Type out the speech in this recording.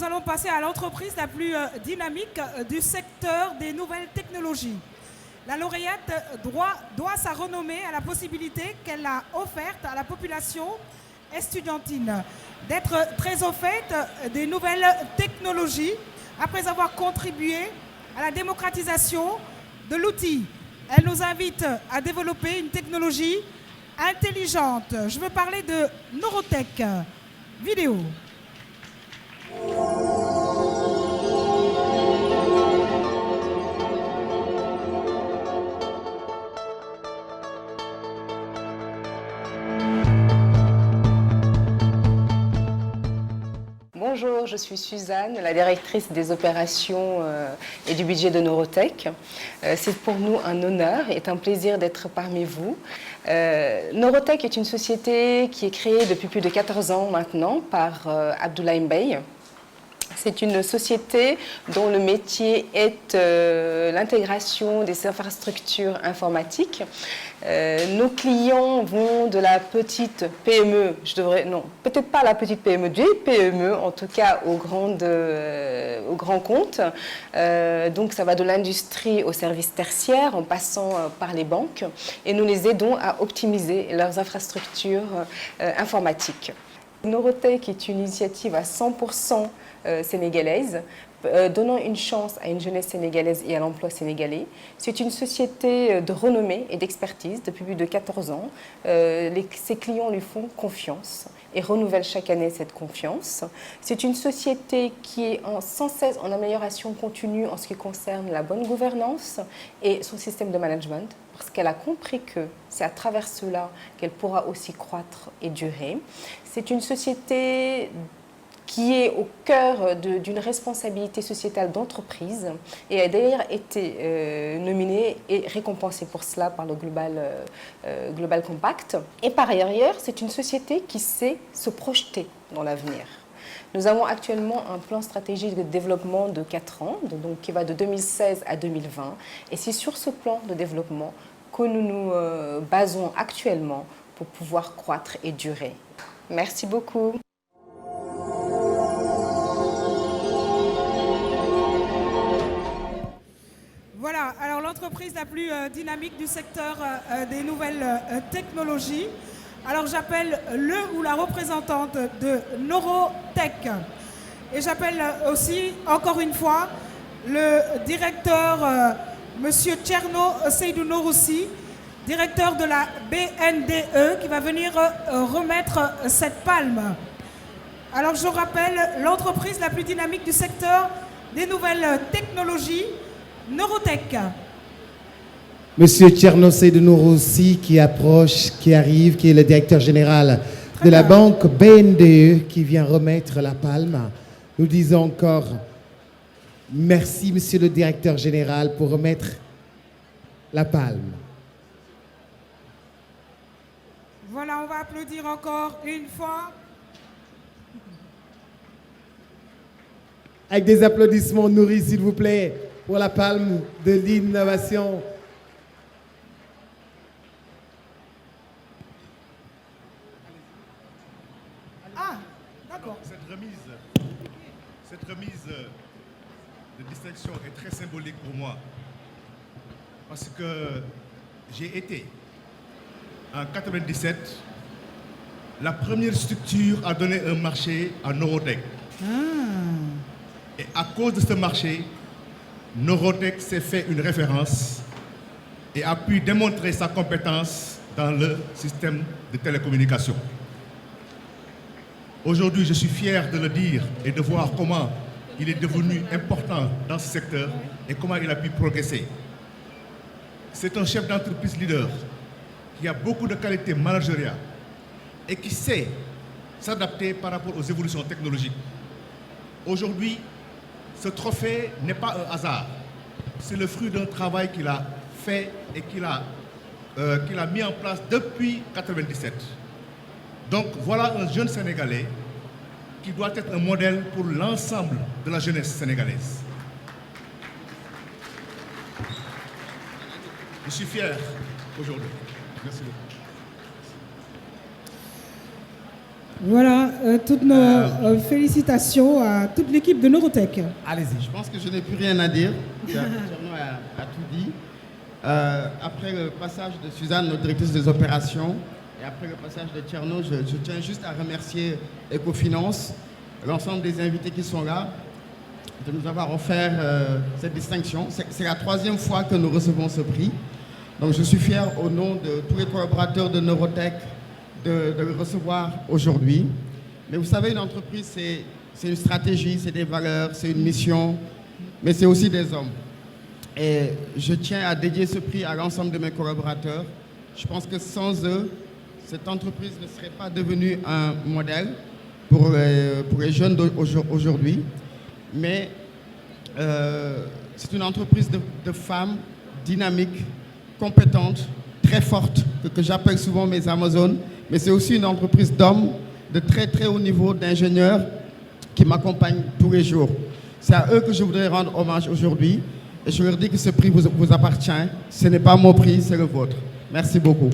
nous allons passer à l'entreprise la plus dynamique du secteur des nouvelles technologies. La lauréate doit sa renommée à la possibilité qu'elle a offerte à la population estudiantine d'être très au fait des nouvelles technologies après avoir contribué à la démocratisation de l'outil. Elle nous invite à développer une technologie intelligente. Je veux parler de Neurotech. Vidéo. Bonjour, je suis Suzanne, la directrice des opérations et du budget de Neurotech. C'est pour nous un honneur et un plaisir d'être parmi vous. Neurotech est une société qui est créée depuis plus de 14 ans maintenant par Abdoulaye Mbaye. C'est une société dont le métier est l'intégration des infrastructures informatiques. Nos clients vont de la petite PME, peut-être pas la petite PME, des PME, en tout cas aux grands comptes. Donc ça va de l'industrie aux services tertiaires en passant par les banques et nous les aidons à optimiser leurs infrastructures informatiques. Neurotech est une initiative à 100% sénégalaise, donnant une chance à une jeunesse sénégalaise et à l'emploi sénégalais. C'est une société de renommée et d'expertise depuis plus de 14 ans. Ses clients lui font confiance et renouvellent chaque année cette confiance. C'est une société qui est sans cesse en amélioration continue en ce qui concerne la bonne gouvernance et son système de management, parce qu'elle a compris que c'est à travers cela qu'elle pourra aussi croître et durer. C'est une société qui est au cœur d'une responsabilité sociétale d'entreprise et a d'ailleurs été nominée et récompensée pour cela par le Global Compact. Et par ailleurs, c'est une société qui sait se projeter dans l'avenir. Nous avons actuellement un plan stratégique de développement de 4 ans, donc qui va de 2016 à 2020. Et c'est sur ce plan de développement que nous nous basons actuellement pour pouvoir croître et durer. Merci beaucoup. Voilà, alors l'entreprise la plus dynamique du secteur des nouvelles technologies. Alors j'appelle le ou la représentante de Neurotech. Et j'appelle aussi, encore une fois, le directeur, Monsieur Tcherno Seydou Nouroussi, directeur de la BNDE, qui va venir remettre cette palme. Alors je rappelle l'entreprise la plus dynamique du secteur des nouvelles technologies, Neurotech. Monsieur Tcherno Seydou Nouroussi qui approche, qui arrive, qui est le directeur général de la banque BNDE qui vient remettre la palme. Nous disons encore merci monsieur le directeur général pour remettre la palme. Voilà, on va applaudir encore une fois. Avec des applaudissements nourris s'il vous plaît pour la palme de l'innovation. Ah, d'accord. Cette remise de distinction est très symbolique pour moi. Parce que j'ai été, en 1997, la première structure à donner un marché à Neurotech. Et à cause de ce marché, Neurotech s'est fait une référence et a pu démontrer sa compétence dans le système de télécommunication. Aujourd'hui, je suis fier de le dire et de voir comment il est devenu important dans ce secteur et comment il a pu progresser. C'est un chef d'entreprise leader qui a beaucoup de qualités managériales et qui sait s'adapter par rapport aux évolutions technologiques. Aujourd'hui, ce trophée n'est pas un hasard. C'est le fruit d'un travail qu'il a fait et qu'il a mis en place depuis 1997. Donc voilà un jeune Sénégalais qui doit être un modèle pour l'ensemble de la jeunesse sénégalaise. Je suis fier aujourd'hui. Merci beaucoup. Voilà, toutes nos félicitations à toute l'équipe de Neurotech. Allez-y. Je pense que je n'ai plus rien à dire. Tcherno a tout dit. Après le passage de Suzanne, notre directrice des opérations, et après le passage de Tcherno, je tiens juste à remercier Ecofinance, l'ensemble des invités qui sont là, de nous avoir offert cette distinction. C'est la 3e fois que nous recevons ce prix. Donc je suis fier au nom de tous les collaborateurs de Neurotech de le recevoir aujourd'hui. Mais vous savez, une entreprise, c'est une stratégie, c'est des valeurs, c'est une mission, mais c'est aussi des hommes. Et je tiens à dédier ce prix à l'ensemble de mes collaborateurs. Je pense que sans eux, cette entreprise ne serait pas devenue un modèle pour les jeunes d'aujourd'hui. Mais c'est une entreprise de femmes dynamiques, compétentes, très fortes, que j'appelle souvent mes Amazones. Mais c'est aussi une entreprise d'hommes de très très haut niveau, d'ingénieurs qui m'accompagnent tous les jours. C'est à eux que je voudrais rendre hommage aujourd'hui. Et je leur dis que ce prix vous appartient. Ce n'est pas mon prix, c'est le vôtre. Merci beaucoup.